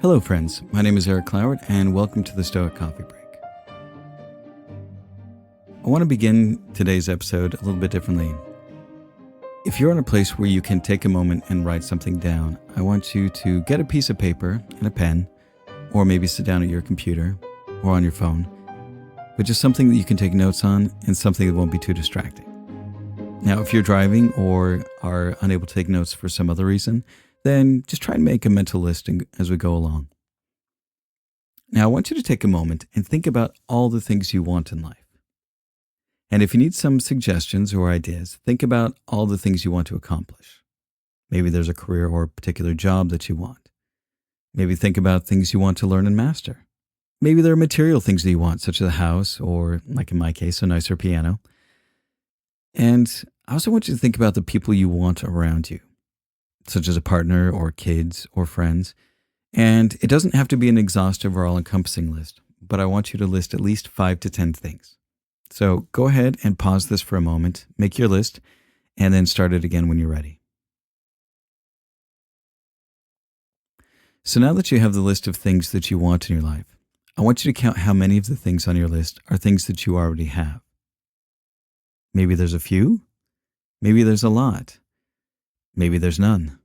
Hello, friends. My name is Eric Cloward, and welcome to the Stoic Coffee Break. I want to begin today's episode a little bit differently. If you're in a place where you can take a moment and write something down, I want you to get a piece of paper and a pen, or maybe sit down at your computer or on your phone, but just something that you can take notes on and something that won't be too distracting. Now, if you're driving or are unable to take notes for some other reason, then just try and make a mental list as we go along. Now, I want you to take a moment and think about all the things you want in life. And if you need some suggestions or ideas, think about all the things you want to accomplish. Maybe there's a career or a particular job that you want. Maybe think about things you want to learn and master. Maybe there are material things that you want, such as a house or, like in my case, a nicer piano. And I also want you to think about the people you want around you, such as a partner or kids or friends. And it doesn't have to be an exhaustive or all-encompassing list, but I want you to list at least 5 to 10 things. So go ahead and pause this for a moment, make your list, and then start it again when you're ready. So now that you have the list of things that you want in your life, I want you to count how many of the things on your list are things that you already have. Maybe there's a few, maybe there's a lot, maybe there's none.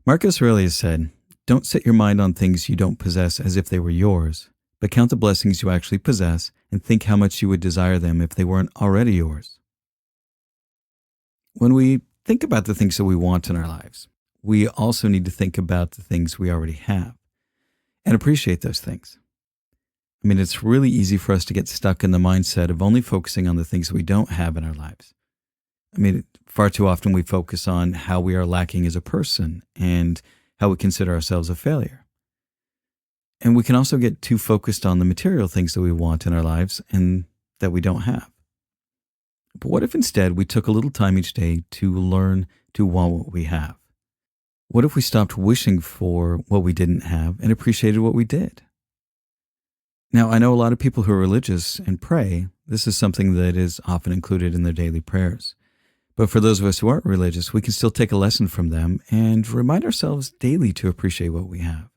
Marcus Aurelius said, "Don't set your mind on things you don't possess as if they were yours, but count the blessings you actually possess and think how much you would desire them if they weren't already yours." When we think about the things that we want in our lives, we also need to think about the things we already have and appreciate those things. I mean, it's really easy for us to get stuck in the mindset of only focusing on the things we don't have in our lives. I mean, far too often we focus on how we are lacking as a person and how we consider ourselves a failure. And we can also get too focused on the material things that we want in our lives and that we don't have. But what if instead we took a little time each day to learn to want what we have? What if we stopped wishing for what we didn't have and appreciated what we did? Now, I know a lot of people who are religious and pray. This is something that is often included in their daily prayers. But for those of us who aren't religious, we can still take a lesson from them and remind ourselves daily to appreciate what we have.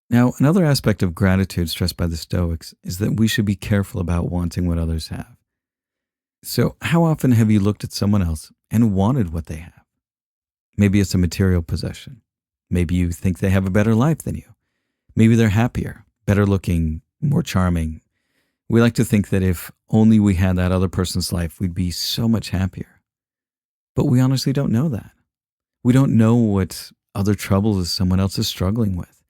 Now, another aspect of gratitude stressed by the Stoics is that we should be careful about wanting what others have. So how often have you looked at someone else and wanted what they have? Maybe it's a material possession. Maybe you think they have a better life than you. Maybe they're happier, better looking, more charming. We like to think that if only we had that other person's life, we'd be so much happier. But we honestly don't know that. We don't know what other troubles someone else is struggling with.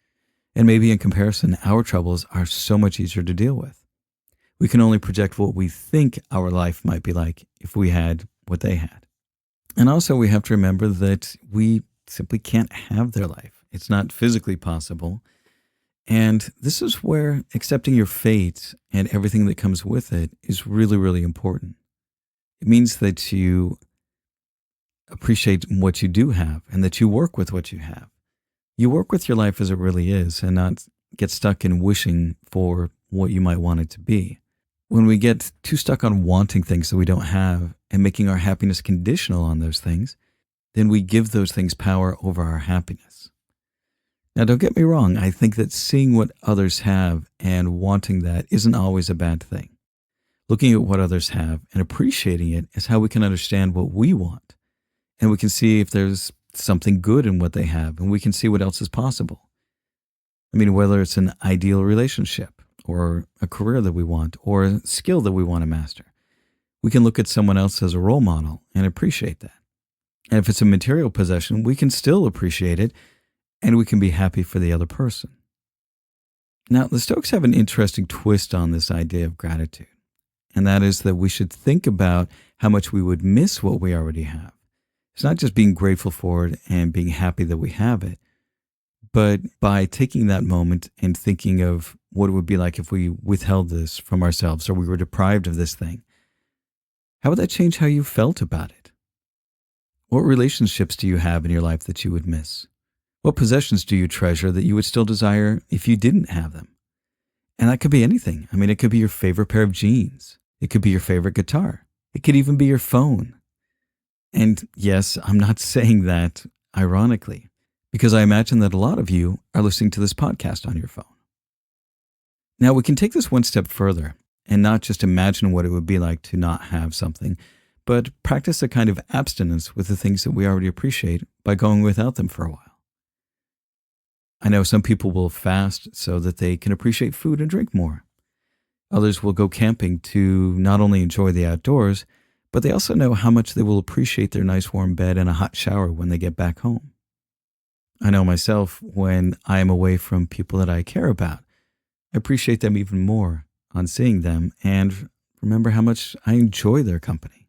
And maybe in comparison, our troubles are so much easier to deal with. We can only project what we think our life might be like if we had what they had. And also we have to remember that we simply can't have their life. It's not physically possible. And this is where accepting your fate and everything that comes with it is really, really important. It means that you appreciate what you do have and that you work with what you have. You work with your life as it really is and not get stuck in wishing for what you might want it to be. When we get too stuck on wanting things that we don't have and making our happiness conditional on those things, then we give those things power over our happiness. Now, don't get me wrong. I think that seeing what others have and wanting that isn't always a bad thing. Looking at what others have and appreciating it is how we can understand what we want. And we can see if there's something good in what they have, and we can see what else is possible. I mean, whether it's an ideal relationship or a career that we want or a skill that we want to master, we can look at someone else as a role model and appreciate that. And if it's a material possession, we can still appreciate it and we can be happy for the other person. Now, the Stoics have an interesting twist on this idea of gratitude, and that is that we should think about how much we would miss what we already have. It's not just being grateful for it and being happy that we have it, but by taking that moment and thinking of what it would be like if we withheld this from ourselves or we were deprived of this thing, how would that change how you felt about it? What relationships do you have in your life that you would miss? What possessions do you treasure that you would still desire if you didn't have them? And that could be anything. I mean, it could be your favorite pair of jeans. It could be your favorite guitar. It could even be your phone. And yes, I'm not saying that ironically, because I imagine that a lot of you are listening to this podcast on your phone. Now, we can take this one step further and not just imagine what it would be like to not have something, but practice a kind of abstinence with the things that we already appreciate by going without them for a while. I know some people will fast so that they can appreciate food and drink more. Others will go camping to not only enjoy the outdoors, but they also know how much they will appreciate their nice warm bed and a hot shower when they get back home. I know myself, when I am away from people that I care about, I appreciate them even more on seeing them and remember how much I enjoy their company.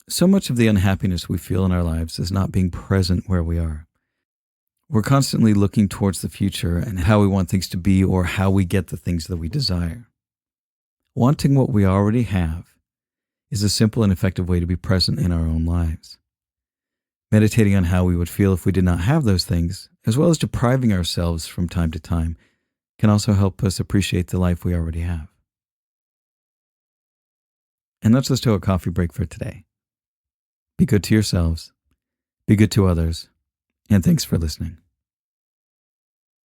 So much of the unhappiness we feel in our lives is not being present where we are. We're constantly looking towards the future and how we want things to be or how we get the things that we desire. Wanting what we already have is a simple and effective way to be present in our own lives. Meditating on how we would feel if we did not have those things, as well as depriving ourselves from time to time, can also help us appreciate the life we already have. And that's the Stoic Coffee Break for today. Be good to yourselves, be good to others, and thanks for listening.